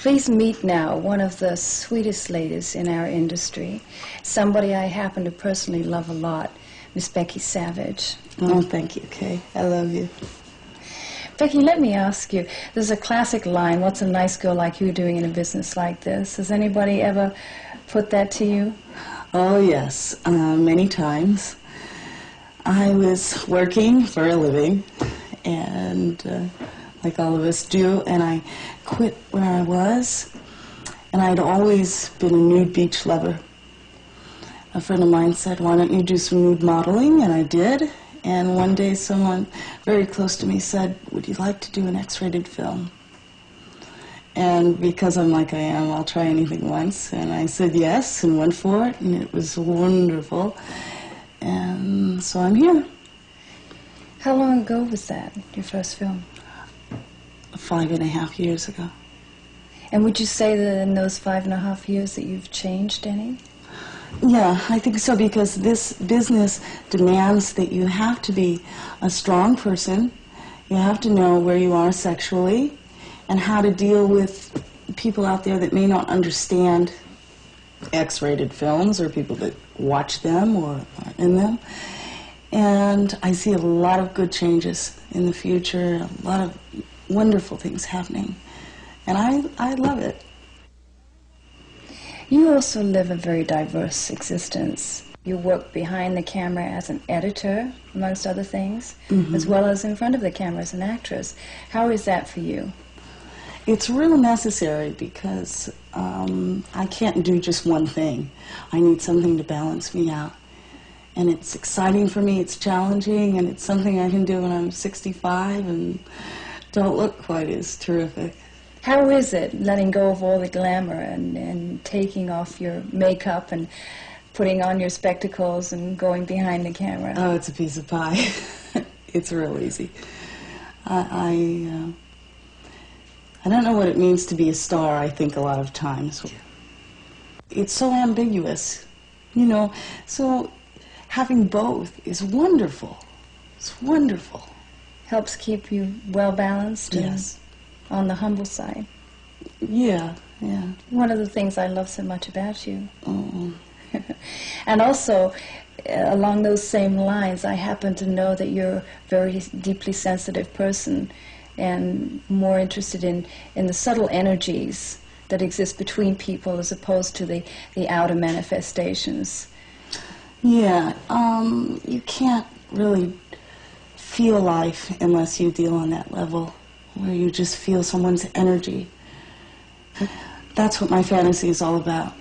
Please meet now one of the sweetest ladies in our industry, somebody I happen to personally love a lot, Miss Becky Savage. Oh, thank you, Kay. I love you. Becky, let me ask you, there's a classic line, what's a nice girl like you doing in a business like this? Has anybody ever put that to you? Oh, yes, many times. I was working for a living, and like all of us do, and I quit where I was, and I'd always been a nude beach lover. A friend of mine said, why don't you do some nude modeling? And I did, and one day someone very close to me said, would you like to do an X-rated film? And because I'm like I am, I'll try anything once, and I said yes, and went for it, and it was wonderful, and so I'm here. How long ago was that, your first film? 5.5 years ago. And would you say that in those 5.5 years that you've changed any? Yeah, I think so, because this business demands that you have to be a strong person, you have to know where you are sexually, and how to deal with people out there that may not understand X-rated films, or people that watch them or are in them. And I see a lot of good changes in the future, a lot of wonderful things happening, and I love it. You also live a very diverse existence. You work behind the camera as an editor, amongst other things, as well as in front of the camera as an actress. How is that for you? It's real necessary, because I can't do just one thing. I need something to balance me out. And it's exciting for me, it's challenging, and it's something I can do when I'm 65 and don't look quite as terrific. How is it letting go of all the glamour and taking off your makeup and putting on your spectacles and going behind the camera? Oh, it's a piece of pie. It's real easy. I don't know what it means to be a star, I think, a lot of times. It's so ambiguous, you know, so having both is wonderful. It's wonderful. Helps keep you well balanced? Yes. And on the humble side? Yeah, yeah. One of the things I love so much about you. And also, along those same lines, I happen to know that you're a very deeply sensitive person and more interested in the subtle energies that exist between people as opposed to the outer manifestations. Yeah, you can't really feel life unless you deal on that level, where you just feel someone's energy. That's what my fantasy is all about.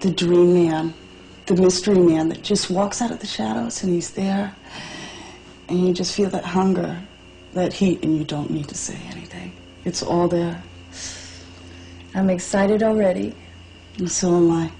The dream man, the mystery man that just walks out of the shadows and he's there, and you just feel that hunger, that heat, and you don't need to say anything. It's all there. I'm excited already. And so am I.